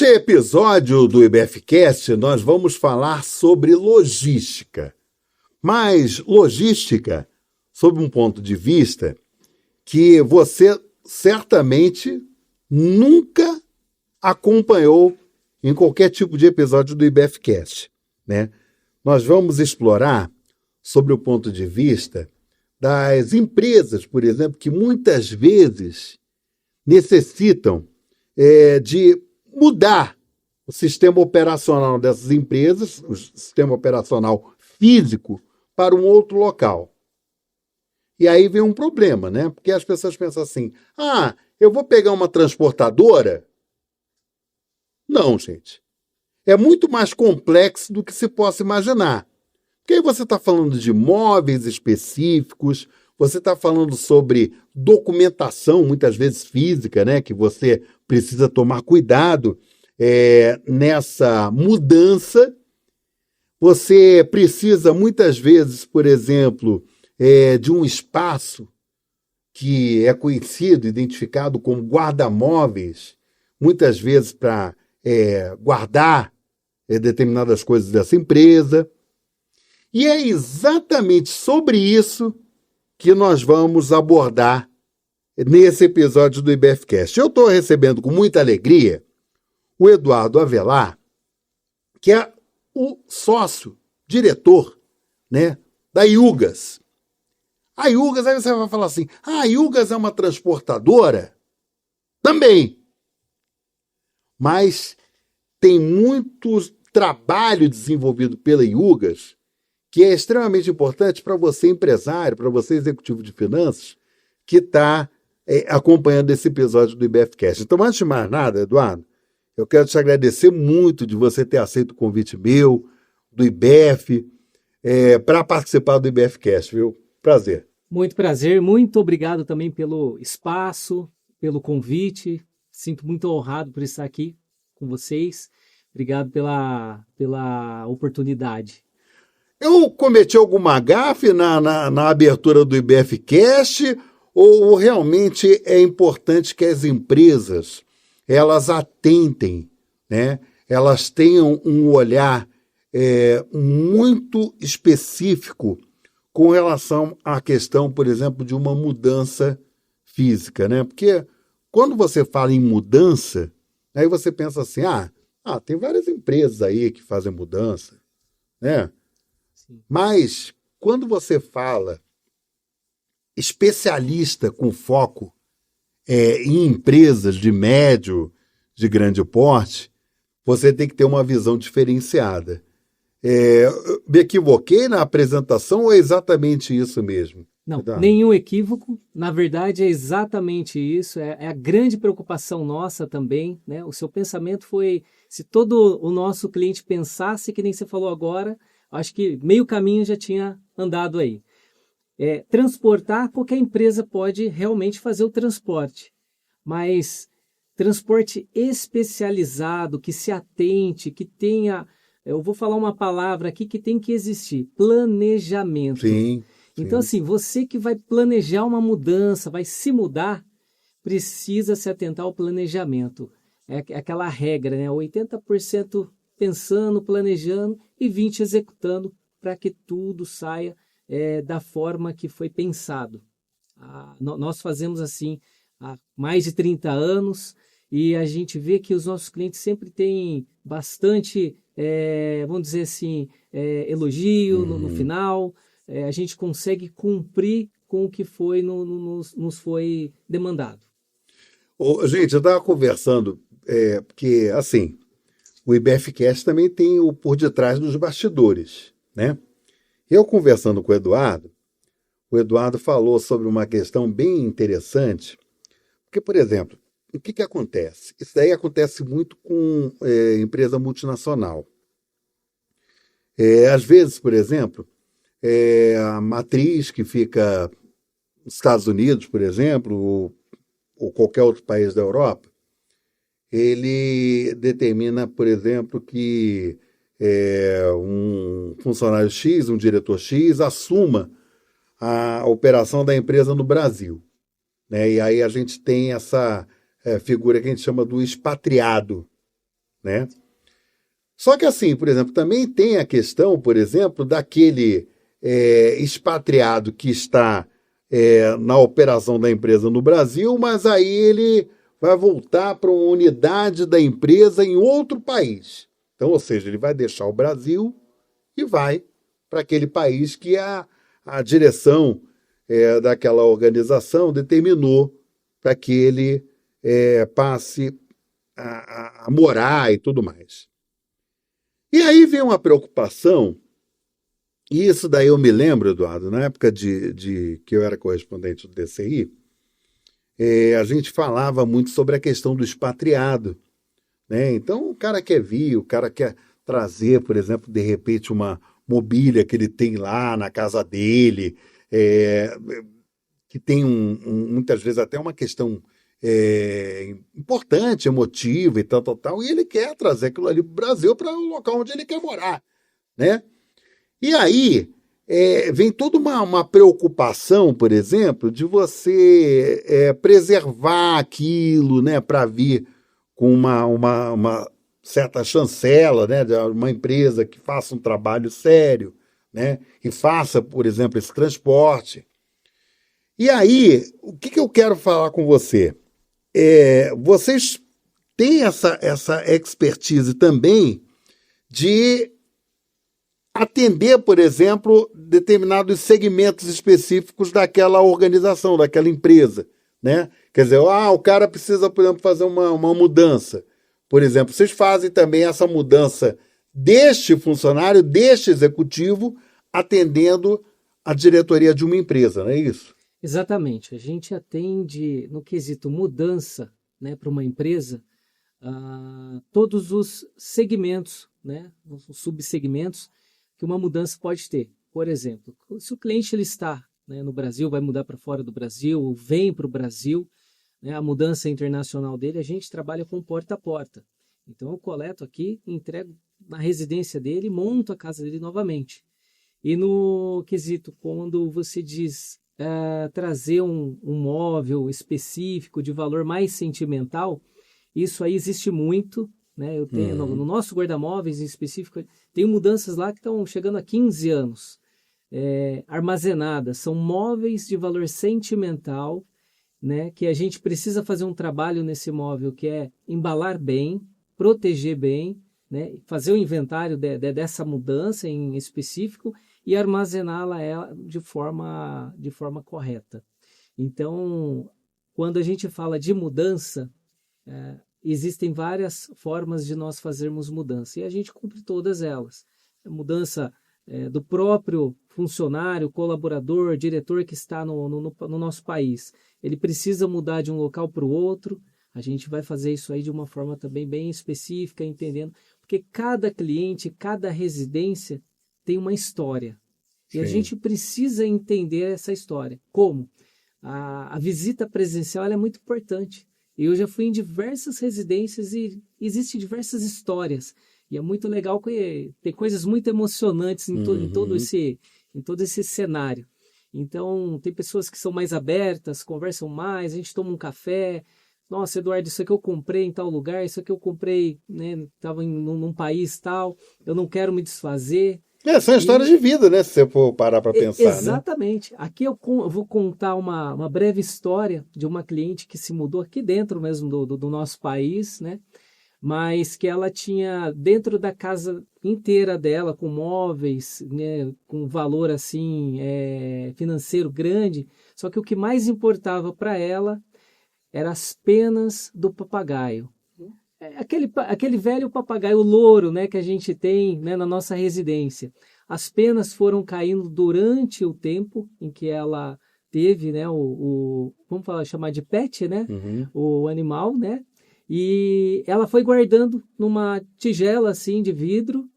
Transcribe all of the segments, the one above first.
Neste episódio do IBFcast, nós vamos falar sobre logística. Mas logística, sob um ponto de vista que você certamente nunca acompanhou em qualquer tipo de episódio do IBFcast, né? Nós vamos explorar sobre o ponto de vista das empresas, por exemplo, que muitas vezes necessitam de mudar o sistema operacional dessas empresas, o sistema operacional físico, para um outro local. E aí vem um problema, né? Porque as pessoas pensam assim, eu vou pegar uma transportadora? Não, gente. É muito mais complexo do que se possa imaginar. Porque aí você está falando de móveis específicos, você está falando sobre documentação, muitas vezes física, né? Que você precisa tomar cuidado nessa mudança. Você precisa, muitas vezes, por exemplo, de um espaço que é conhecido, identificado como guarda-móveis, muitas vezes para guardar determinadas coisas dessa empresa. E é exatamente sobre isso que nós vamos abordar nesse episódio do IBFcast. Eu estou recebendo com muita alegria o Eduardo Avelar, que é o sócio, diretor, né, da Yugas. A Yugas, aí você vai falar assim, a Yugas é uma transportadora? Também. Mas tem muito trabalho desenvolvido pela Yugas que é extremamente importante para você, empresário, para você, executivo de finanças, que está acompanhando esse episódio do IBFcast. Então, antes de mais nada, Eduardo, eu quero te agradecer muito de você ter aceito o convite meu, do IBF, para participar do IBFcast, viu? Prazer. Muito prazer, muito obrigado também pelo espaço, pelo convite. Sinto muito honrado por estar aqui com vocês. Obrigado pela oportunidade. Eu cometi alguma gafe na abertura do IBFcast ou realmente é importante que as empresas elas atentem, né? Elas tenham um olhar muito específico com relação à questão, por exemplo, de uma mudança física, né? Porque quando você fala em mudança, aí você pensa assim, tem várias empresas aí que fazem mudança, né? Mas, quando você fala especialista com foco em empresas de médio, de grande porte, você tem que ter uma visão diferenciada. Me equivoquei na apresentação ou é exatamente isso mesmo? Não, nenhum equívoco. Na verdade, é exatamente isso. É a grande preocupação nossa também, né? O seu pensamento foi, se todo o nosso cliente pensasse que nem você falou agora, acho que meio caminho já tinha andado aí. Transportar, qualquer empresa pode realmente fazer o transporte, mas transporte especializado, que se atente, que tenha, eu vou falar uma palavra aqui que tem que existir, planejamento. Sim. Então, assim, você que vai planejar uma mudança, vai se mudar, precisa se atentar ao planejamento. É aquela regra, né? 80% pensando, planejando e 20% executando para que tudo saia da forma que foi pensado. Nós fazemos assim há mais de 30 anos e a gente vê que os nossos clientes sempre têm bastante, vamos dizer assim, elogio no final. A gente consegue cumprir com o que foi nos foi demandado. Gente, eu estava conversando, porque, assim, o IBFcast também tem o por detrás dos bastidores, né? Eu conversando com o Eduardo falou sobre uma questão bem interessante, porque, por exemplo, o que acontece? Isso daí acontece muito com empresa multinacional. Às vezes, por exemplo, a matriz que fica nos Estados Unidos, por exemplo, ou qualquer outro país da Europa, ele determina, por exemplo, que um funcionário X, um diretor X, assuma a operação da empresa no Brasil, né? E aí a gente tem essa figura que a gente chama do expatriado, né? Só que assim, por exemplo, também tem a questão, por exemplo, daquele expatriado que está na operação da empresa no Brasil, mas aí ele vai voltar para uma unidade da empresa em outro país. Então, ou seja, ele vai deixar o Brasil e vai para aquele país que a direção daquela organização determinou para que ele passe a morar e tudo mais. E aí vem uma preocupação, e isso daí eu me lembro, Eduardo, na época de que eu era correspondente do DCI, a gente falava muito sobre a questão do expatriado, né? Então o cara quer vir, o cara quer trazer, por exemplo, de repente uma mobília que ele tem lá na casa dele, que tem muitas vezes até uma questão importante, emotiva e tal, e ele quer trazer aquilo ali para o Brasil, para o local onde ele quer morar, né? E aí vem toda uma preocupação, por exemplo, de você preservar aquilo, né, para vir com uma certa chancela, né, de uma empresa que faça um trabalho sério, né, e faça, por exemplo, esse transporte. E aí, o que eu quero falar com você? Vocês têm essa expertise também de atender, por exemplo, determinados segmentos específicos daquela organização, daquela empresa, né? Quer dizer, o cara precisa, por exemplo, fazer uma mudança. Por exemplo, vocês fazem também essa mudança deste funcionário, deste executivo, atendendo a diretoria de uma empresa, não é isso? Exatamente. A gente atende, no quesito mudança, né, para uma empresa, todos os segmentos, né, os subsegmentos que uma mudança pode ter. Por exemplo, se o cliente ele está, né, no Brasil, vai mudar para fora do Brasil, ou vem para o Brasil, né, a mudança internacional dele, a gente trabalha com porta a porta. Então eu coleto aqui, entrego na residência dele e monto a casa dele novamente. E no quesito, quando você diz trazer um móvel específico de valor mais sentimental, isso aí existe muito, né? Eu tenho, no nosso guarda-móveis em específico, tem mudanças lá que estão chegando a 15 anos armazenadas. São móveis de valor sentimental, né? Que a gente precisa fazer um trabalho nesse móvel que é embalar bem, proteger bem, né? Fazer o inventário dessa mudança em específico e armazená-la de forma correta. Então, quando a gente fala de mudança, existem várias formas de nós fazermos mudança e a gente cumpre todas elas. A mudança do próprio funcionário, colaborador, diretor que está no nosso país. Ele precisa mudar de um local para o outro. A gente vai fazer isso aí de uma forma também bem específica, entendendo, porque cada cliente, cada residência tem uma história. E Sim. A gente precisa entender essa história. Como? A visita presencial ela é muito importante. Eu já fui em diversas residências e existem diversas histórias. E é muito legal, tem coisas muito emocionantes em todo esse cenário. Então, tem pessoas que são mais abertas, conversam mais, a gente toma um café. Nossa, Eduardo, isso aqui eu comprei em tal lugar, isso aqui eu comprei, né, estava num país tal, eu não quero me desfazer. São histórias de vida, né? Se você for parar para pensar. Exatamente. Né? Aqui eu vou contar uma breve história de uma cliente que se mudou aqui dentro mesmo do nosso país, né? Mas que ela tinha dentro da casa inteira dela, com móveis, né, com valor assim financeiro grande, só que o que mais importava para ela eram as penas do papagaio. Aquele velho papagaio louro, né, que a gente tem, né, na nossa residência. As penas foram caindo durante o tempo em que ela teve, né, vamos chamar de pet, né, o animal, né, e ela foi guardando numa tigela assim de vidro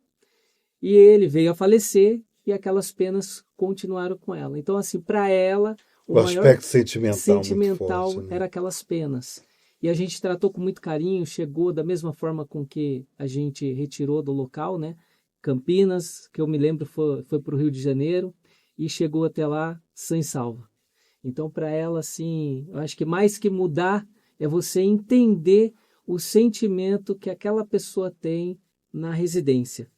e ele veio a falecer e aquelas penas continuaram com ela. Então, assim, para ela, o maior aspecto sentimental forte, né? Era aquelas penas. E a gente tratou com muito carinho, chegou da mesma forma com que a gente retirou do local, né? Campinas, que eu me lembro, foi para o Rio de Janeiro e chegou até lá sã e salva. Então, para ela, assim, eu acho que mais que mudar é você entender o sentimento que aquela pessoa tem na residência.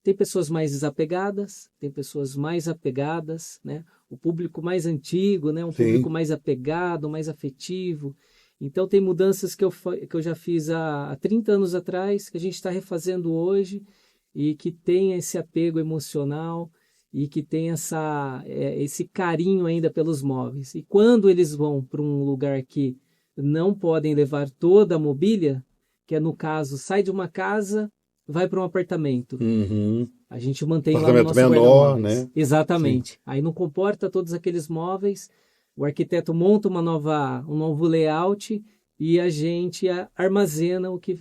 Tem pessoas mais desapegadas, tem pessoas mais apegadas, né? O público mais antigo, né? Um público Sim. mais apegado, mais afetivo. Então, tem mudanças que eu já fiz há 30 anos atrás, que a gente está refazendo hoje, e que tem esse apego emocional, e que tem esse carinho ainda pelos móveis. E quando eles vão para um lugar que não podem levar toda a mobília, que é no caso, sai de uma casa, vai para um apartamento. Uhum. A gente mantém lá no Apartamento nosso menor, guarda-móveis. né? Sim. Exatamente. Aí não comporta todos aqueles móveis, o arquiteto monta um novo layout e a gente armazena o que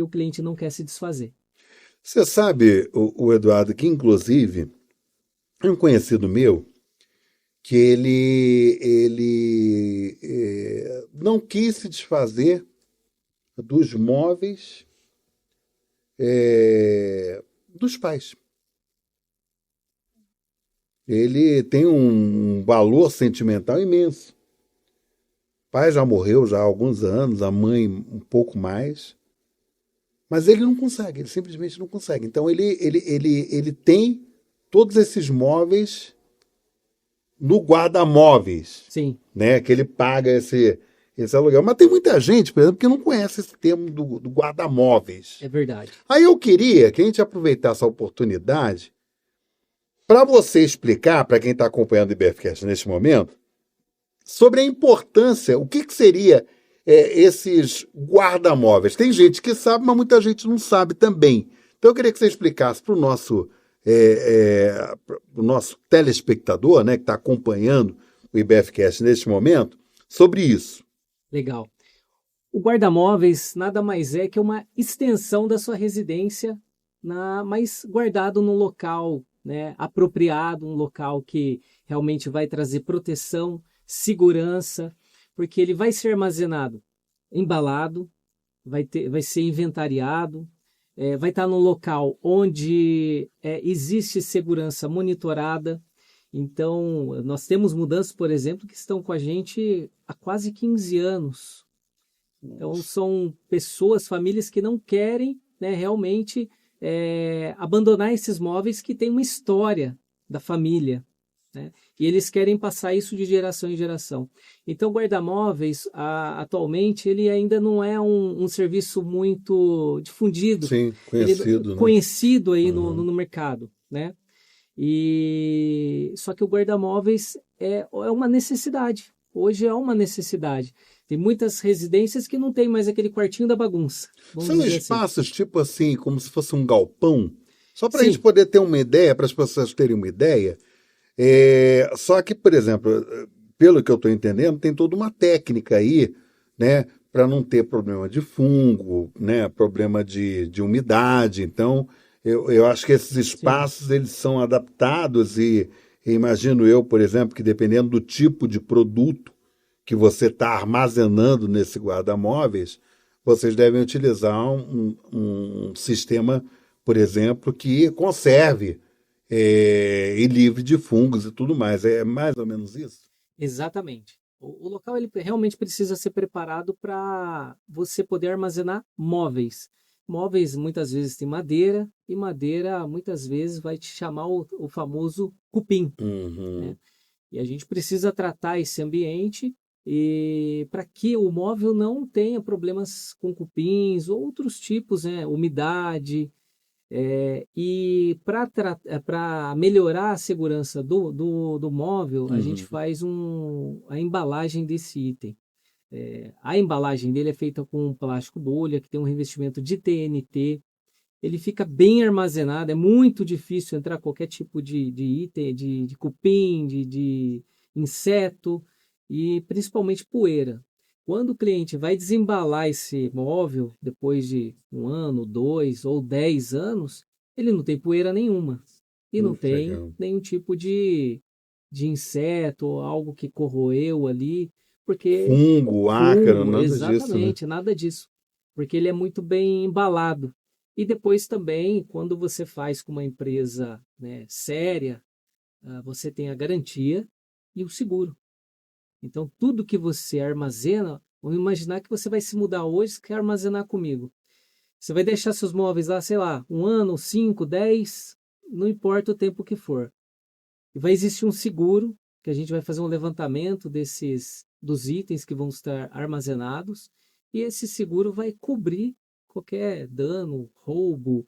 o cliente não quer se desfazer. Você sabe, o Eduardo, que inclusive é um conhecido meu que ele não quis se desfazer dos móveis dos pais. Ele tem um valor sentimental imenso. O pai já morreu já há alguns anos, a mãe um pouco mais, mas ele não consegue, ele simplesmente não consegue. Então ele tem todos esses móveis no guarda-móveis, Sim, né? Que ele paga esse aluguel. Mas tem muita gente, por exemplo, que não conhece esse termo do guarda-móveis. é verdade. Aí eu queria que a gente aproveitasse a oportunidade para você explicar, para quem está acompanhando o IBFcast neste momento, sobre a importância, o que, que seria esses guarda-móveis. Tem gente que sabe, mas muita gente não sabe também. Então eu queria que você explicasse para o nosso telespectador, né, que está acompanhando o IBFcast neste momento, sobre isso. Legal. O guarda-móveis nada mais é que uma extensão da sua residência, mas guardado num local, né, apropriado, um local que realmente vai trazer proteção, segurança, porque ele vai ser armazenado, embalado, vai ser inventariado, vai estar num local onde existe segurança monitorada. Então, nós temos mudanças, por exemplo, que estão com a gente há quase 15 anos. Então, são pessoas, famílias que não querem, né, realmente abandonar esses móveis que têm uma história da família, né? E eles querem passar isso de geração em geração. Então, guarda-móveis, atualmente, ele ainda não é um serviço muito difundido, Sim, ele conhecido, né? conhecido aí Uhum. no mercado, né? E só que o guarda-móveis é uma necessidade. Hoje é uma necessidade. Tem muitas residências que não tem mais aquele quartinho da bagunça, vamos São dizer assim. espaços tipo assim, como se fosse um galpão, só para a gente Sim, poder ter uma ideia, para as pessoas terem uma ideia. Só que, por exemplo, pelo que eu estou entendendo, tem toda uma técnica aí, né, para não ter problema de fungo, né, problema de umidade. Então, eu acho que esses sim, espaços eles são adaptados e imagino eu, por exemplo, que dependendo do tipo de produto que você está armazenando nesse guarda-móveis, vocês devem utilizar um sistema, por exemplo, que conserve e livre de fungos e tudo mais. É mais ou menos isso? exatamente. O local ele realmente precisa ser preparado para você poder armazenar móveis. Móveis muitas vezes tem madeira e madeira muitas vezes vai te chamar o famoso cupim, Uhum. né? E a gente precisa tratar esse ambiente e para que o móvel não tenha problemas com cupins, outros tipos, né? Umidade. E para melhorar a segurança do móvel, a gente Uhum. faz a embalagem desse item. A embalagem dele é feita com um plástico bolha, que tem um revestimento de TNT. Ele fica bem armazenado, é muito difícil entrar qualquer tipo de item, de cupim, de inseto e principalmente poeira. Quando o cliente vai desembalar esse móvel, depois de um ano, 2 ou 10 anos, ele não tem poeira nenhuma. E não Muito tem legal. nenhum tipo de inseto ou algo que corroeu ali, porque Fungo, ácaro, fungo, nada disso, né? exatamente, nada disso. Porque ele é muito bem embalado. E depois também, quando você faz com uma empresa, né, séria, você tem a garantia e o seguro. Então, tudo que você armazena Vamos imaginar que você vai se mudar hoje, você quer armazenar comigo. Você vai deixar seus móveis lá, sei lá, 1 ano, 5, 10, não importa o tempo que for. E vai existir um seguro, que a gente vai fazer um levantamento dos itens que vão estar armazenados, e esse seguro vai cobrir qualquer dano, roubo,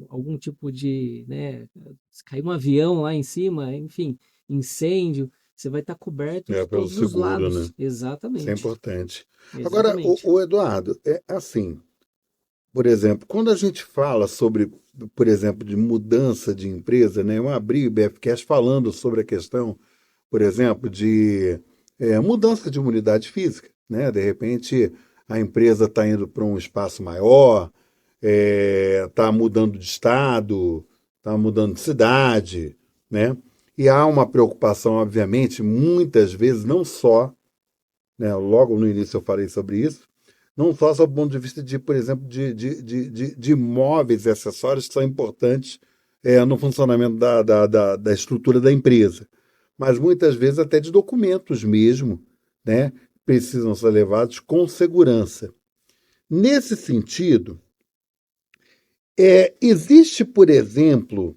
algum tipo de, né, se cair um avião lá em cima, enfim, incêndio, você vai estar coberto de Pelo todos os seguro, né? lados. Isso é Exatamente, importante. Agora, exatamente. o Eduardo, é assim, por exemplo, quando a gente fala sobre, por exemplo, de mudança de empresa, né? Eu abri o BFCast falando sobre a questão, por exemplo, de mudança de unidade física, né? De repente, a empresa está indo para um espaço maior, está mudando de estado, está mudando de cidade, né? E há uma preocupação, obviamente, muitas vezes, não só, né? Logo no início eu falei sobre isso, não só sob o ponto de vista de, por exemplo, de imóveis e acessórios que são importantes no funcionamento da estrutura da empresa, mas muitas vezes até de documentos mesmo, né? Precisam ser levados com segurança. Nesse sentido, existe, por exemplo,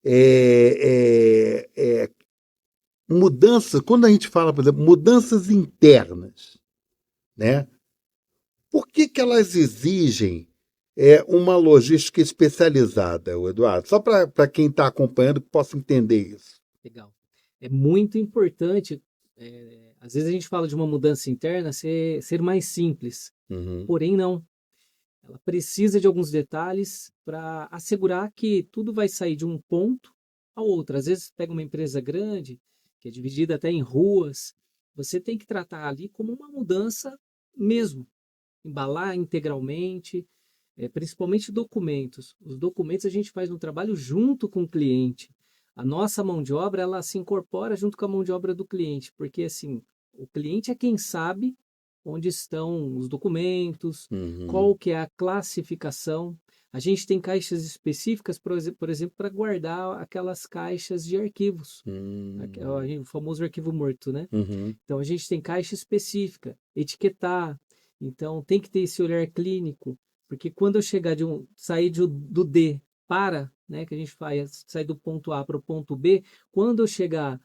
é, é, é, mudança, quando a gente fala, por exemplo, mudanças internas, né? Por que que elas exigem uma logística especializada, o Eduardo? Só para quem está acompanhando que possa entender isso. Legal. É muito importante, às vezes a gente fala de uma mudança interna ser mais simples, Uhum, porém não. Ela precisa de alguns detalhes para assegurar que tudo vai sair de um ponto ao outro. Às vezes pega uma empresa grande, que é dividida até em ruas, você tem que tratar ali como uma mudança mesmo, embalar integralmente, principalmente documentos. Os documentos a gente faz um trabalho junto com o cliente. A nossa mão de obra, ela se incorpora junto com a mão de obra do cliente, porque assim, o cliente é quem sabe onde estão os documentos, uhum, qual que é a classificação. A gente tem caixas específicas, por exemplo, para guardar aquelas caixas de arquivos, uhum, o famoso arquivo morto, né? uhum, Então a gente tem caixa específica, etiquetar. Então tem que ter esse olhar clínico, porque quando eu sair do D para, né, que a gente faz, sair do ponto A para o ponto B, quando eu chegar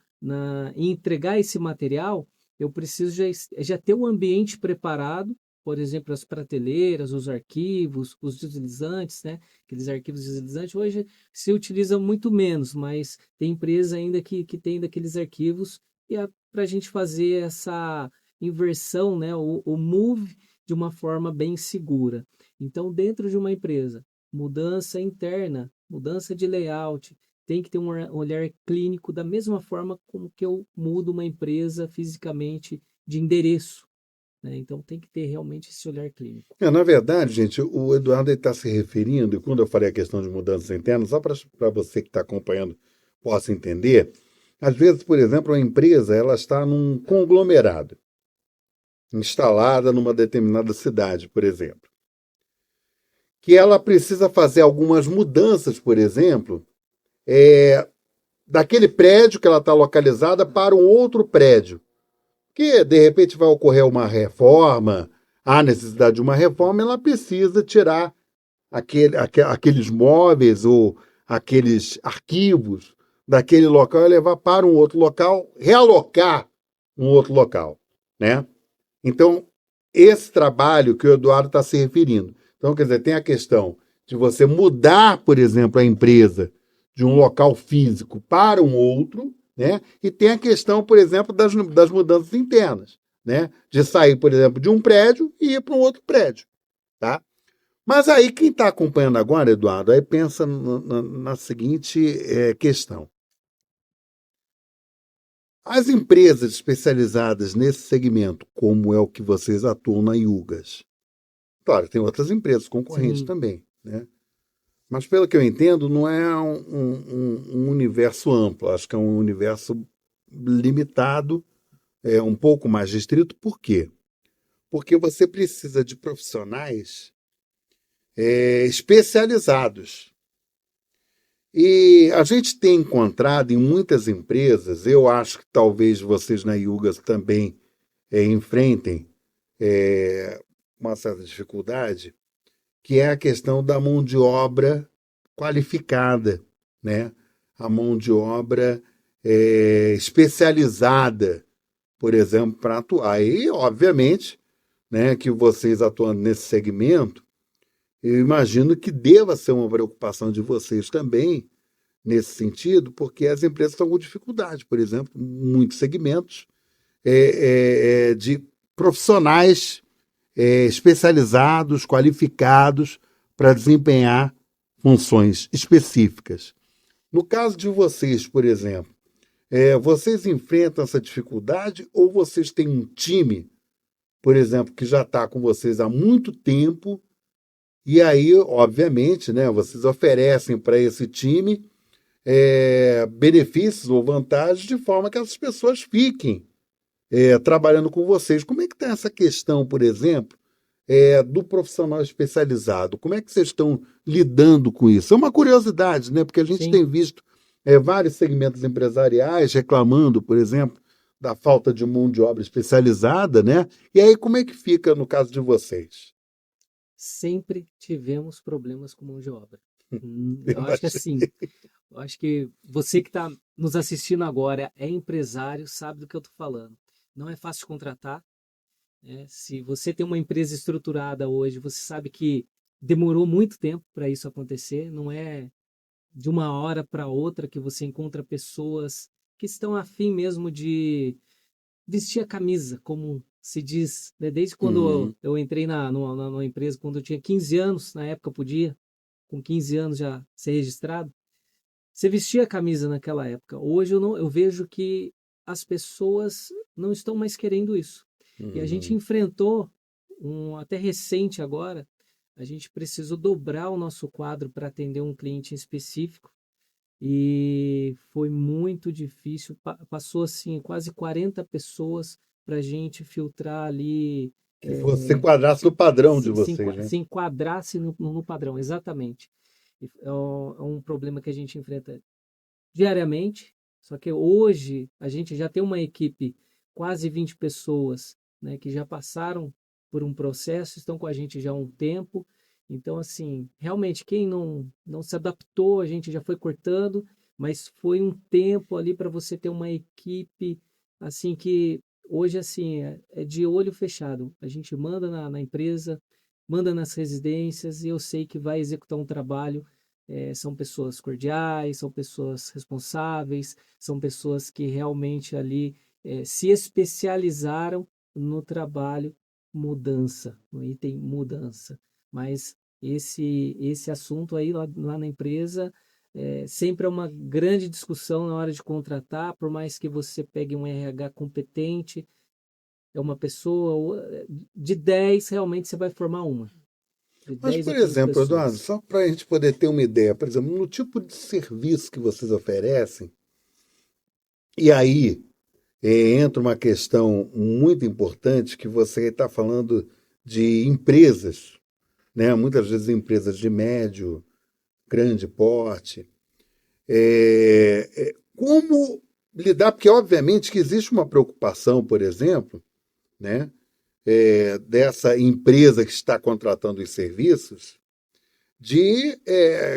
e entregar esse material, eu preciso já ter o ambiente preparado, por exemplo, as prateleiras, os arquivos, os deslizantes, né? Aqueles arquivos deslizantes hoje se utilizam muito menos, mas tem empresa ainda que tem daqueles arquivos e para a gente fazer essa inversão, né, o move de uma forma bem segura. Então, dentro de uma empresa, mudança interna, mudança de layout, tem que ter um olhar clínico da mesma forma como que eu mudo uma empresa fisicamente de endereço, né? Então, tem que ter realmente esse olhar clínico. Na verdade, gente, o Eduardo está se referindo, e quando eu falei a questão de mudanças internas, só para você que está acompanhando possa entender, às vezes, por exemplo, a empresa ela está num conglomerado, instalada numa determinada cidade, por exemplo, que ela precisa fazer algumas mudanças, por exemplo, daquele prédio que ela está localizada para um outro prédio, que de repente vai ocorrer uma reforma, há necessidade de uma reforma, ela precisa tirar aqueles móveis ou aqueles arquivos daquele local e levar para um outro local, realocar um outro local, né? Então, esse trabalho que o Eduardo está se referindo. Então, quer dizer, tem a questão de você mudar, por exemplo, a empresa de um local físico para um outro, né? E tem a questão, por exemplo, das mudanças internas, né? De sair, por exemplo, de um prédio e ir para um outro prédio, tá? Mas aí quem está acompanhando agora, Eduardo, aí pensa na seguinte questão. As empresas especializadas nesse segmento, como é o que vocês atuam na Yugas, claro, tem outras empresas concorrentes Sim, também, né? Mas pelo que eu entendo, não é um universo amplo, acho que é um universo limitado, um pouco mais restrito. Por quê? Porque você precisa de profissionais especializados. E a gente tem encontrado em muitas empresas, eu acho que talvez vocês na Yugas também enfrentem uma certa dificuldade, que é a questão da mão de obra qualificada, né? A mão de obra especializada, por exemplo, para atuar. E, obviamente, né, que vocês atuando nesse segmento, eu imagino que deva ser uma preocupação de vocês também, nesse sentido, porque as empresas estão com dificuldade, por exemplo, muitos segmentos de profissionais especializados, qualificados para desempenhar funções específicas. No caso de vocês, por exemplo, vocês enfrentam essa dificuldade ou vocês têm um time, por exemplo, que já está com vocês há muito tempo e aí, obviamente, né, vocês oferecem para esse time benefícios ou vantagens de forma que essas pessoas fiquem trabalhando com vocês. Como é que está essa questão, por exemplo, do profissional especializado? Como é que vocês estão lidando com isso? É uma curiosidade, né? Porque a gente Sim. tem visto vários segmentos empresariais reclamando, por exemplo, da falta de mão de obra especializada, né? E aí, como é que fica no caso de vocês? Sempre tivemos problemas com mão de obra. Eu Eu acho que achei. assim, eu acho que você que está nos assistindo agora é empresário, sabe do que eu estou falando. Não é fácil contratar, né? Se você tem uma empresa estruturada hoje, você sabe que demorou muito tempo para isso acontecer. Não é de uma hora para outra que você encontra pessoas que estão afim mesmo de vestir a camisa, como se diz, né? Desde quando Uhum. eu entrei numa empresa, quando eu tinha 15 anos, na época eu podia, com 15 anos já ser registrado. Você vestia a camisa naquela época. Hoje eu vejo que as pessoas não estão mais querendo isso. E a gente Uhum. enfrentou até recente agora, a gente precisou dobrar o nosso quadro para atender um cliente em específico e foi muito difícil. Passou assim quase 40 pessoas para a gente filtrar ali, Que você quadrasse no padrão de vocês, né? se enquadrasse no padrão, exatamente. É um problema que a gente enfrenta diariamente, só que hoje a gente já tem uma equipe, quase 20 pessoas, né, que já passaram por um processo, estão com a gente já há um tempo. Então, assim, realmente, quem não se adaptou, a gente já foi cortando, mas foi um tempo ali para você ter uma equipe, assim, que hoje, assim, é de olho fechado. A gente manda na empresa, manda nas residências e eu sei que vai executar um trabalho. São pessoas cordiais, são pessoas responsáveis, são pessoas que realmente ali se especializaram no trabalho mudança, no item mudança. Mas esse assunto aí lá na empresa sempre é uma grande discussão na hora de contratar, por mais que você pegue um RH competente, é uma pessoa, de 10 realmente você vai formar uma, de Mas, 10 por ou 15 exemplo, Eduardo, pessoas. só para a gente poder ter uma ideia, por exemplo, no tipo de serviço que vocês oferecem, e aí entra uma questão muito importante que você está falando de empresas, né? Muitas vezes empresas de médio, grande porte. Como lidar? Porque, obviamente, que existe uma preocupação, por exemplo, né? Dessa empresa que está contratando os serviços, de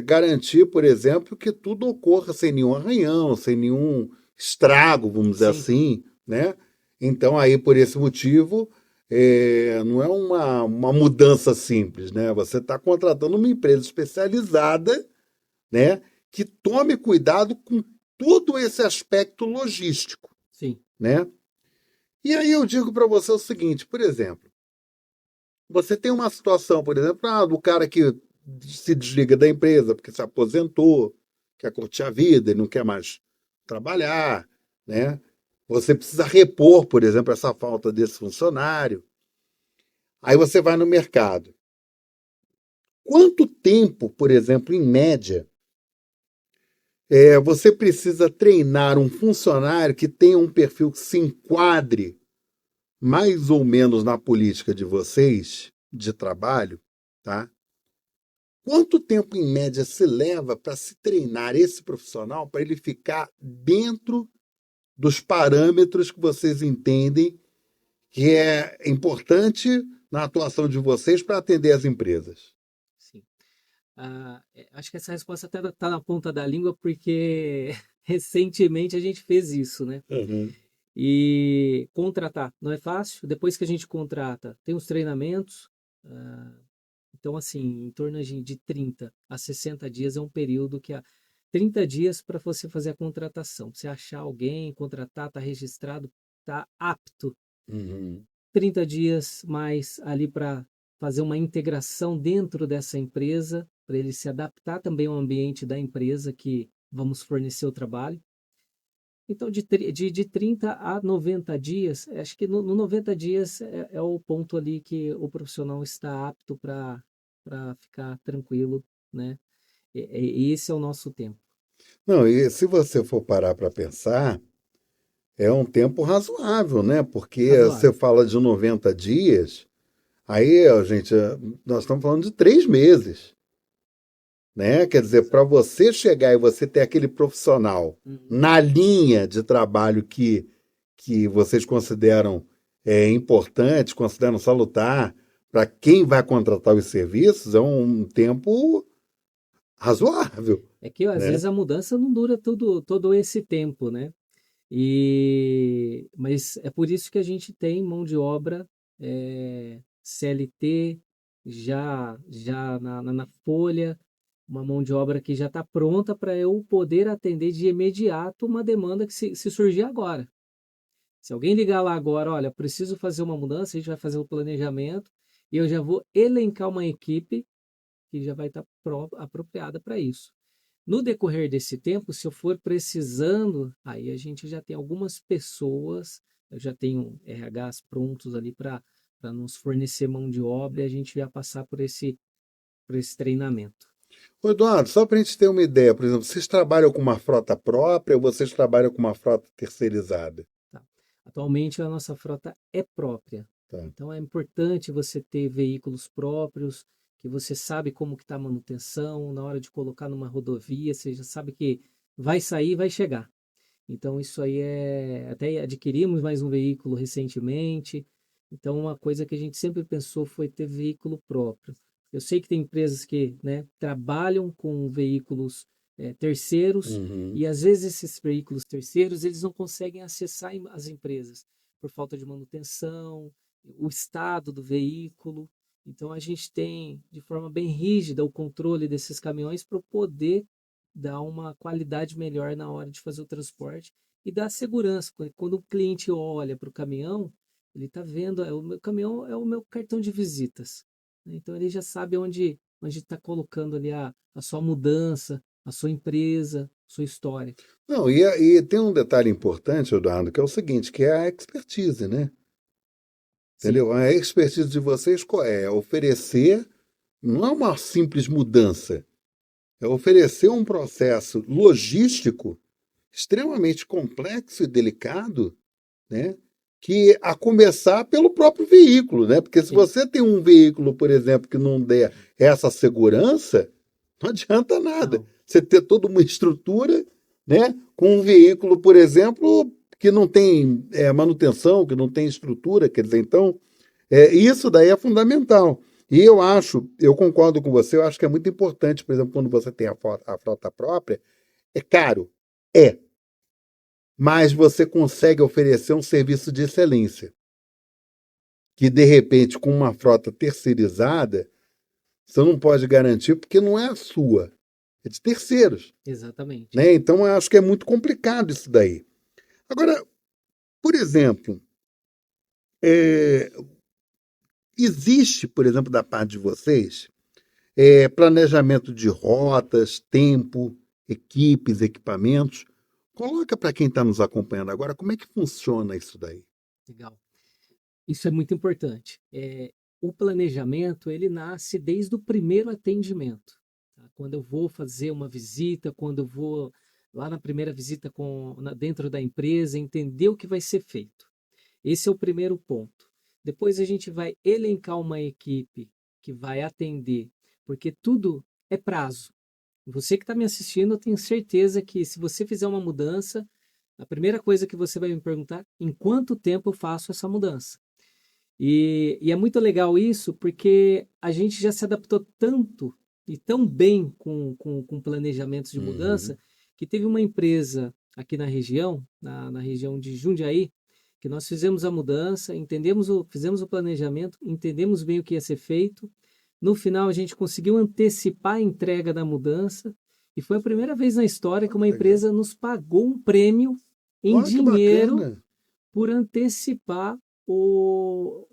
garantir, por exemplo, que tudo ocorra sem nenhum arranhão, sem nenhum estrago, vamos dizer Sim, assim, né? Então, aí, por esse motivo, não é uma mudança simples, né? Você está contratando uma empresa especializada, né? Que tome cuidado com todo esse aspecto logístico, sim. né? E aí eu digo para você o seguinte, por exemplo, você tem uma situação, por exemplo, do cara que se desliga da empresa porque se aposentou, quer curtir a vida e não quer mais trabalhar, né? Você precisa repor, por exemplo, essa falta desse funcionário. Aí você vai no mercado. Quanto tempo, por exemplo, em média, você precisa treinar um funcionário que tenha um perfil que se enquadre mais ou menos na política de vocês de trabalho, tá? Quanto tempo, em média, se leva para se treinar esse profissional para ele ficar dentro dos parâmetros que vocês entendem que é importante na atuação de vocês para atender as empresas? Sim. Acho que essa resposta até está na ponta da língua, porque recentemente a gente fez isso, né? Uhum. E contratar não é fácil. Depois que a gente contrata, tem os treinamentos. ah, então, assim, em torno de 30 a 60 dias é um período que 30 dias para você fazer a contratação. Você achar alguém, contratar, está registrado, está apto. Uhum. 30 dias mais ali para fazer uma integração dentro dessa empresa, para ele se adaptar também ao ambiente da empresa que vamos fornecer o trabalho. Então, de 30 a 90 dias, acho que no 90 dias é o ponto ali que o profissional está apto para ficar tranquilo, né? E esse é o nosso tempo. Não, e se você for parar para pensar, é um tempo razoável, né? Porque você Razoável. fala de 90 dias, aí, ó, gente, nós estamos falando de 3 meses, né? Quer dizer, para você chegar e você ter aquele profissional Uhum. na linha de trabalho que vocês consideram importante, consideram salutar, para quem vai contratar os serviços, é um tempo razoável, É que às né? vezes a mudança não dura todo esse tempo, né? Mas é por isso que a gente tem mão de obra CLT já na folha, uma mão de obra que já está pronta para eu poder atender de imediato uma demanda que se surgir agora. Se alguém ligar lá agora, olha, preciso fazer uma mudança, a gente vai fazer o planejamento e eu já vou elencar uma equipe que já vai estar apropriada para isso. No decorrer desse tempo, se eu for precisando, aí a gente já tem algumas pessoas, eu já tenho RHs prontos ali para nos fornecer mão de obra e a gente vai passar por esse treinamento. Ô, Eduardo, só para a gente ter uma ideia, por exemplo, vocês trabalham com uma frota própria ou vocês trabalham com uma frota terceirizada? Tá? Atualmente a nossa frota é própria, Tá. então é importante você ter veículos próprios, que você sabe como que está a manutenção, na hora de colocar numa rodovia, você já sabe que vai sair, vai chegar. Então, isso aí até adquirimos mais um veículo recentemente. Então, uma coisa que a gente sempre pensou foi ter veículo próprio. Eu sei que tem empresas que, né, trabalham com veículos terceiros Uhum. e às vezes esses veículos terceiros eles não conseguem acessar as empresas por falta de manutenção, o estado do veículo. Então, a gente tem de forma bem rígida o controle desses caminhões para poder dar uma qualidade melhor na hora de fazer o transporte e dar segurança. Quando o cliente olha para o caminhão, ele está vendo, o meu caminhão é o meu cartão de visitas, né? Então ele já sabe onde está colocando ali a sua mudança, a sua empresa, sua história. Não, e tem um detalhe importante, Eduardo, que é o seguinte, que é a expertise, né? Sim, Entendeu? A expertise de vocês qual é? Oferecer, não é uma simples mudança, é oferecer um processo logístico extremamente complexo e delicado, né? Que a começar pelo próprio veículo, né? Porque se sim, você tem um veículo, por exemplo, que não der essa segurança, não adianta nada. não, Você ter toda uma estrutura, né? Com um veículo, por exemplo, que não tem manutenção, que não tem estrutura, quer dizer, então, isso daí é fundamental. E eu concordo com você, eu acho que é muito importante, por exemplo, quando você tem a frota própria, é caro, é, mas você consegue oferecer um serviço de excelência, que de repente, com uma frota terceirizada, você não pode garantir porque não é a sua, é de terceiros, exatamente. né? Então eu acho que é muito complicado isso daí. Agora, por exemplo, é, existe, por exemplo, da parte de vocês, planejamento de rotas, tempo, equipes, equipamentos. Coloca para quem está nos acompanhando agora como é que funciona isso daí. Legal. Isso é muito importante. O planejamento, ele nasce desde o primeiro atendimento. Tá? Quando eu vou fazer uma visita, quando eu vou lá na primeira visita dentro da empresa, entender o que vai ser feito. Esse é o primeiro ponto. Depois a gente vai elencar uma equipe que vai atender, porque tudo é prazo. Você que está me assistindo, eu tenho certeza que se você fizer uma mudança, a primeira coisa que você vai me perguntar, em quanto tempo eu faço essa mudança? E é muito legal isso, porque a gente já se adaptou tanto e tão bem com planejamentos de Uhum. mudança, que teve uma empresa aqui na região, na região de Jundiaí, que nós fizemos a mudança, fizemos o planejamento, entendemos bem o que ia ser feito. No final, a gente conseguiu antecipar a entrega da mudança, e foi a primeira vez na história que Ó, uma que legal. empresa nos pagou um prêmio em Ó, que dinheiro bacana. por antecipar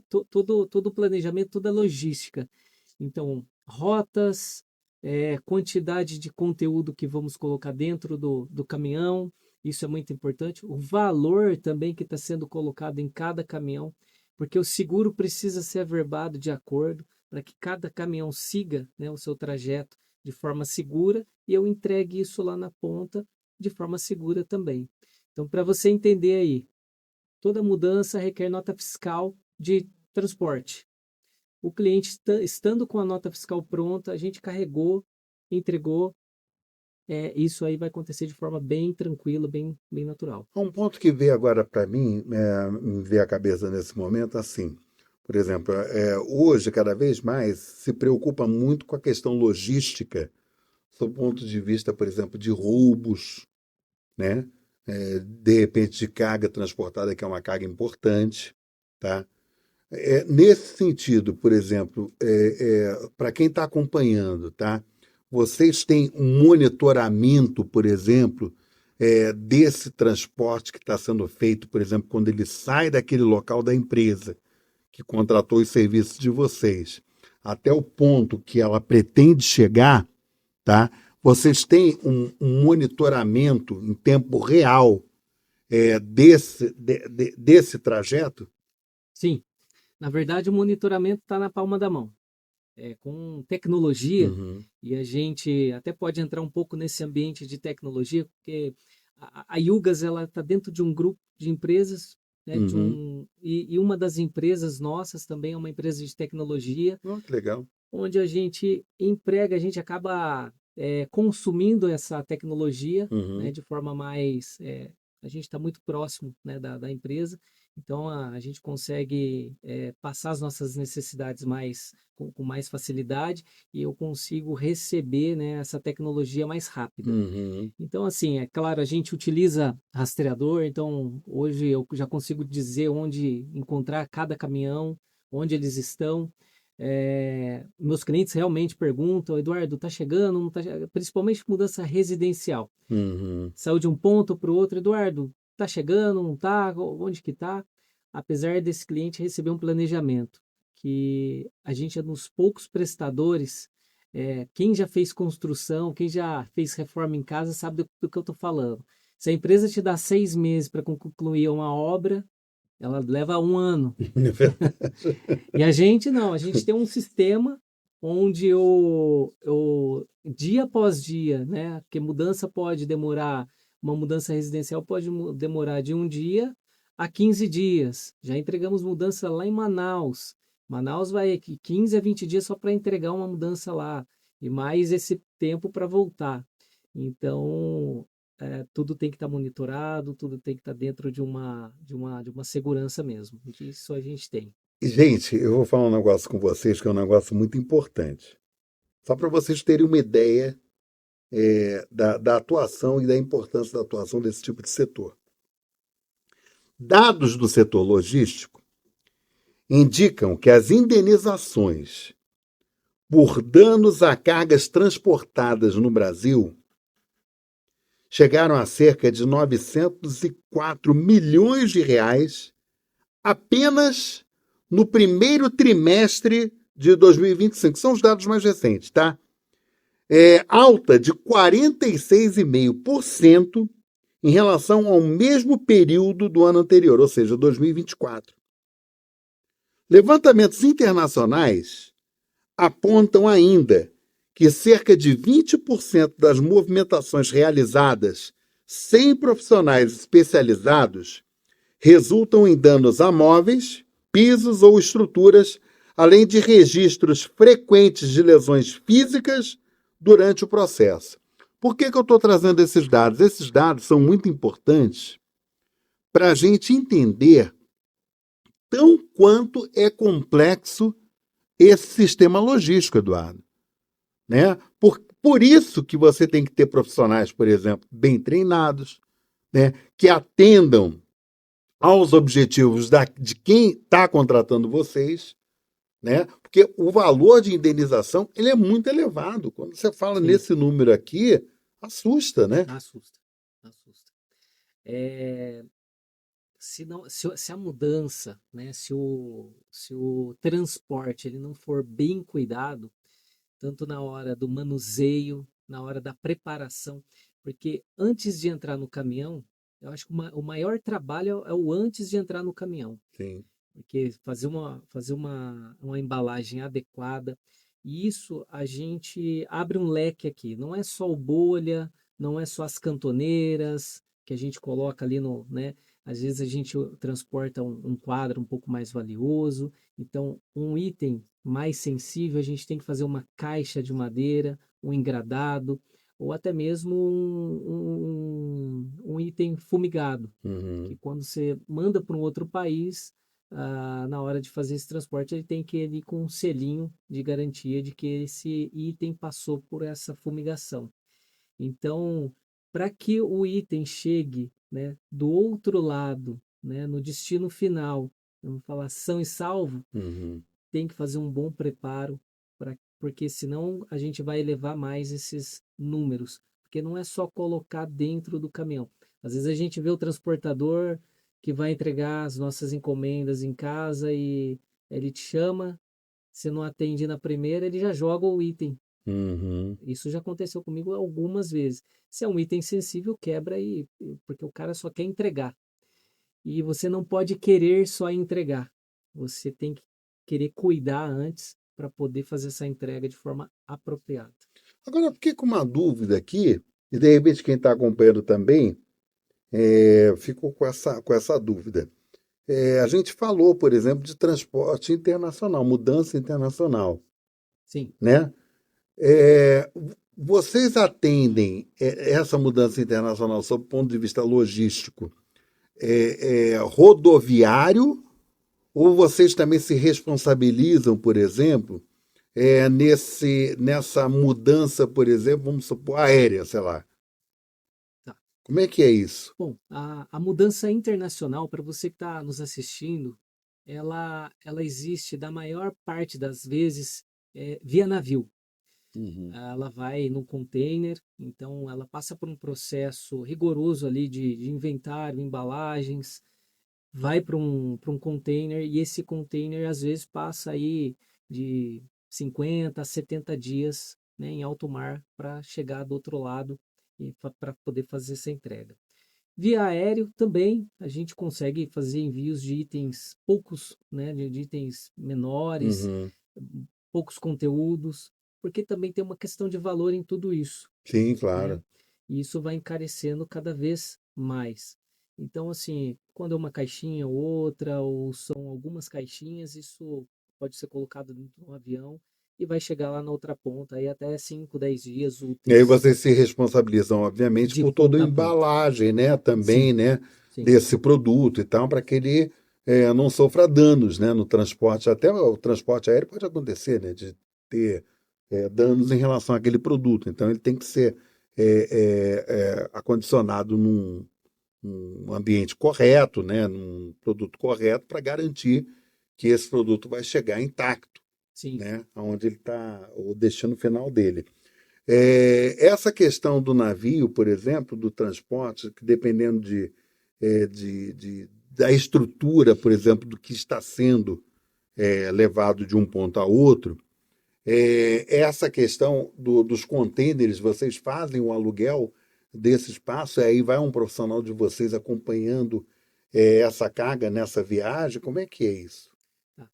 todo o planejamento, toda a logística. Então, rotas, quantidade de conteúdo que vamos colocar dentro do caminhão, isso é muito importante. O valor também que está sendo colocado em cada caminhão, porque o seguro precisa ser averbado de acordo para que cada caminhão siga, né, o seu trajeto de forma segura e eu entregue isso lá na ponta de forma segura também. Então, para você entender aí, toda mudança requer nota fiscal de transporte. O cliente estando com a nota fiscal pronta, a gente carregou, entregou. Isso aí vai acontecer de forma bem tranquila, bem natural. Um ponto que veio agora para mim, me veio à cabeça nesse momento, assim, por exemplo, hoje, cada vez mais, se preocupa muito com a questão logística, sob o ponto de vista, por exemplo, de roubos, né? De repente, de carga transportada, que é uma carga importante, tá? Nesse sentido, por exemplo, para quem está acompanhando, tá? Vocês têm um monitoramento, por exemplo, desse transporte que está sendo feito, por exemplo, quando ele sai daquele local da empresa que contratou os serviços de vocês, até o ponto que ela pretende chegar, tá? Vocês têm um monitoramento em tempo real desse trajeto? Sim, na verdade, o monitoramento está na palma da mão. Com tecnologia, Uhum, e a gente até pode entrar um pouco nesse ambiente de tecnologia, porque a Yugas ela está dentro de um grupo de empresas, né, uhum. e uma das empresas nossas também é uma empresa de tecnologia, Oh, que legal. onde a gente emprega, a gente acaba consumindo essa tecnologia, né, Uhum. de forma mais. A gente está muito próximo, né, da empresa, então a gente consegue passar as nossas necessidades com mais facilidade e eu consigo receber, né, essa tecnologia mais rápida. Uhum. Então, assim, é claro, a gente utiliza rastreador, então hoje eu já consigo dizer onde encontrar cada caminhão, onde eles estão. Meus clientes realmente perguntam, Eduardo, tá chegando? Não tá Principalmente mudança residencial. Uhum. Saiu de um ponto para o outro, Eduardo, tá chegando? Não tá? Onde que tá? Apesar desse cliente receber um planejamento, que a gente é dos poucos prestadores, quem já fez construção, quem já fez reforma em casa sabe do que eu estou falando. Se a empresa te dá 6 meses para concluir uma obra, ela leva um ano. É verdade. E a gente não, a gente tem um sistema onde dia após dia, né? Porque uma mudança residencial pode demorar de um dia a 15 dias. Já entregamos mudança lá em Manaus. Manaus vai aqui 15 a 20 dias só para entregar uma mudança lá. E mais esse tempo para voltar. Então, tudo tem que estar monitorado, tudo tem que estar dentro de uma segurança mesmo. Isso a gente tem. Gente, eu vou falar um negócio com vocês que é um negócio muito importante. Só para vocês terem uma ideia da atuação e da importância da atuação desse tipo de setor. Dados do setor logístico indicam que as indenizações por danos a cargas transportadas no Brasil chegaram a cerca de 904 milhões de reais apenas no primeiro trimestre de 2025. São os dados mais recentes, tá? Alta de 46,5% em relação ao mesmo período do ano anterior, ou seja, 2024. Levantamentos internacionais apontam ainda que cerca de 20% das movimentações realizadas sem profissionais especializados resultam em danos a móveis, pisos ou estruturas, além de registros frequentes de lesões físicas durante o processo. Por que eu estou trazendo esses dados? Esses dados são muito importantes para a gente entender tão quanto é complexo esse sistema logístico, Eduardo, né? Por isso que você tem que ter profissionais, por exemplo, bem treinados, né? Que atendam aos objetivos de quem está contratando vocês, né? Porque o valor de indenização ele é muito elevado. Quando você fala Sim, nesse número aqui, assusta, né? assusta, assusta. É, se, não, se a mudança, né, se o transporte ele não for bem cuidado, tanto na hora do manuseio, na hora da preparação, porque antes de entrar no caminhão, eu acho que o maior trabalho é o antes de entrar no caminhão, Sim. porque fazer uma embalagem adequada, e isso a gente abre um leque aqui, não é só o bolha, não é só as cantoneiras que a gente coloca ali no, né? Às vezes a gente transporta um quadro um pouco mais valioso, então um item mais sensível a gente tem que fazer uma caixa de madeira, um engradado, ou até mesmo um item fumigado, que Uhum. quando você manda para um outro país, na hora de fazer esse transporte, ele tem que ir ali com um selinho de garantia de que esse item passou por essa fumigação. Então, para que o item chegue, né, do outro lado, né, no destino final, vamos falar são e salvo, Uhum. tem que fazer um bom preparo, porque senão a gente vai elevar mais esses números, porque não é só colocar dentro do caminhão. Às vezes a gente vê o transportador que vai entregar as nossas encomendas em casa e ele te chama, você não atende na primeira, ele já joga o item. Uhum. Isso já aconteceu comigo algumas vezes. Se é um item sensível, quebra porque o cara só quer entregar. E você não pode querer só entregar. Você tem que querer cuidar antes para poder fazer essa entrega de forma apropriada. Agora, eu fiquei com uma dúvida aqui, e de repente quem está acompanhando também ficou com essa dúvida. A gente falou, por exemplo, de transporte internacional, mudança internacional, Sim. né? É, vocês atendem essa mudança internacional sob o ponto de vista logístico, rodoviário, ou vocês também se responsabilizam, por exemplo, nessa mudança, por exemplo, vamos supor, aérea, sei lá. Tá. Como é que é isso? Bom, a mudança internacional, para você que está nos assistindo, ela existe da maior parte das vezes via navio. Uhum. Ela vai no container, então ela passa por um processo rigoroso ali de inventário, embalagens, vai para um container e esse container às vezes passa aí de 50 a 70 dias, né, em alto mar para chegar do outro lado e para poder fazer essa entrega. Via aéreo também a gente consegue fazer envios de itens poucos, né, de itens menores, Uhum. poucos conteúdos, porque também tem uma questão de valor em tudo isso, Sim, né? claro. E isso vai encarecendo cada vez mais. Então, assim, quando é uma caixinha ou outra, ou são algumas caixinhas, isso pode ser colocado dentro de um avião e vai chegar lá na outra ponta, aí até 5, 10 dias E aí úteis vocês se responsabilizam, obviamente, de por toda a ponta a ponta. embalagem, né, também, Sim, né, sim, desse produto e tal, para que ele não sofra danos, né, no transporte. Até o transporte aéreo pode acontecer, né, de ter danos em relação àquele produto. Então ele tem que ser acondicionado num ambiente correto, né, num produto correto, para garantir que esse produto vai chegar intacto, sim. né, aonde ele está, o destino final dele. Essa questão do navio, por exemplo, do transporte, que dependendo da estrutura, por exemplo, do que está sendo levado de um ponto a outro, essa questão dos contêineres, vocês fazem o aluguel desse espaço, aí vai um profissional de vocês acompanhando essa carga nessa viagem, como é que é isso? Tá.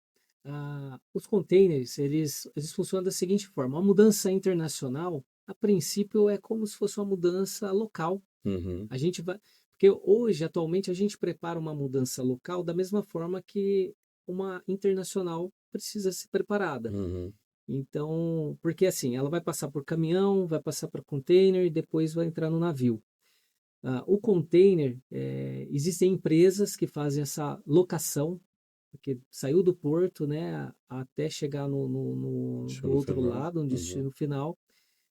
Os containers, eles funcionam da seguinte forma: a mudança internacional, a princípio, é como se fosse uma mudança local. Uhum, A gente vai, porque hoje, atualmente, a gente prepara uma mudança local da mesma forma que uma internacional precisa ser preparada. uhum, Então, porque assim, ela vai passar por caminhão, vai passar para container e depois vai entrar no navio. O container, existem empresas que fazem essa locação, porque saiu do porto, né, até chegar do Destino outro final. lado, no destino final,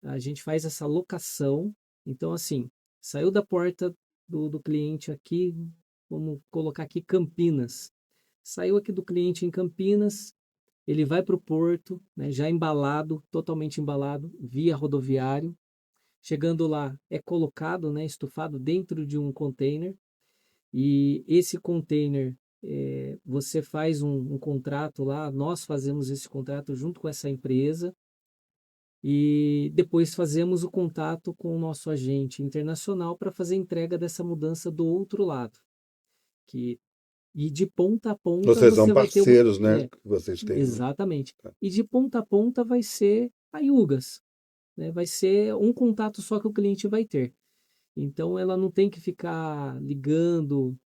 a gente faz essa locação. Então, assim, saiu da porta do cliente aqui, vamos colocar aqui Campinas. Saiu aqui do cliente em Campinas, ele vai para o porto, né, já embalado, totalmente embalado, via rodoviário. Chegando lá, é colocado, né, estufado dentro de um container. E esse container, você faz um contrato lá, nós fazemos esse contrato junto com essa empresa e depois fazemos o contato com o nosso agente internacional para fazer a entrega dessa mudança do outro lado. Que, e de ponta a ponta Vocês são você vai ter uma. parceiros, né? Que vocês têm, né? Exatamente. Tá. E de ponta a ponta vai ser a Yugas, né? Vai ser um contato só que o cliente vai ter. Então, ela não tem que ficar ligando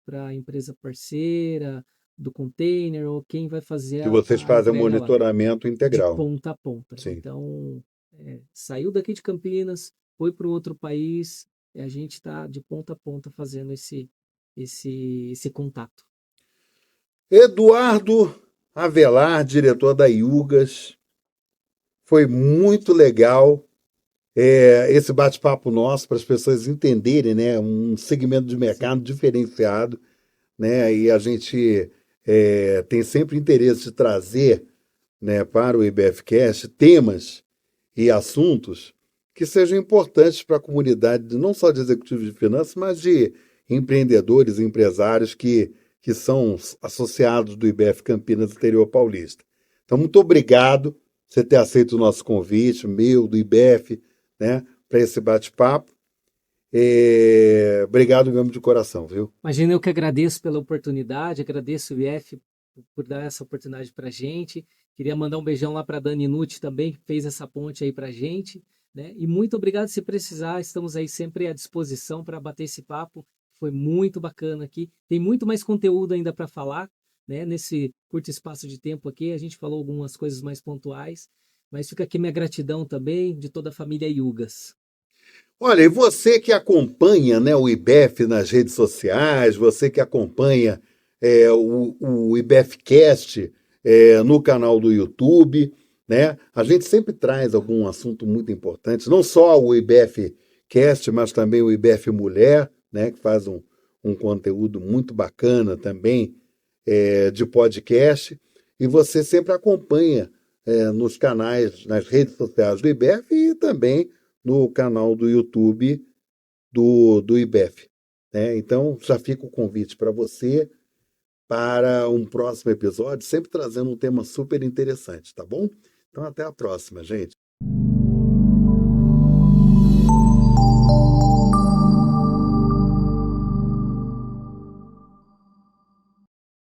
para a empresa parceira do container ou quem vai fazer Que vocês a fazem o entrega lá, monitoramento de integral. ponta a ponta. Sim. Então, saiu daqui de Campinas, foi para um outro país, e a gente está de ponta a ponta fazendo esse contato. Eduardo Avelar, diretor da Yugas, foi muito legal esse bate-papo nosso para as pessoas entenderem, né, um segmento de mercado diferenciado, né, e a gente tem sempre interesse de trazer, né, para o IBFcast temas e assuntos que sejam importantes para a comunidade, não só de executivos de finanças, mas de empreendedores e empresários que são associados do IBF Campinas Interior Paulista. Então, muito obrigado por você ter aceito o nosso convite, meu, do IBF, né, para esse bate-papo. Obrigado mesmo de coração, viu? Imagina, eu que agradeço pela oportunidade, agradeço o IF por dar essa oportunidade para a gente. Queria mandar um beijão lá para a Dani Nucci também, que fez essa ponte aí para a gente. Né? E muito obrigado se precisar, estamos aí sempre à disposição para bater esse papo. Foi muito bacana aqui. Tem muito mais conteúdo ainda para falar, né? Nesse curto espaço de tempo aqui. A gente falou algumas coisas mais pontuais, mas fica aqui minha gratidão também de toda a família Yugas. Olha, e você que acompanha, né, o IBF nas redes sociais, você que acompanha o IBFcast no canal do YouTube, né? A gente sempre traz algum assunto muito importante, não só o IBFcast, mas também o IBF Mulher, né, que faz um conteúdo muito bacana também de podcast. E você sempre acompanha nos canais, nas redes sociais do IBF e também no canal do YouTube do IBF. Né? Então, já fica o convite para você para um próximo episódio, sempre trazendo um tema super interessante, tá bom? Então, até a próxima, gente.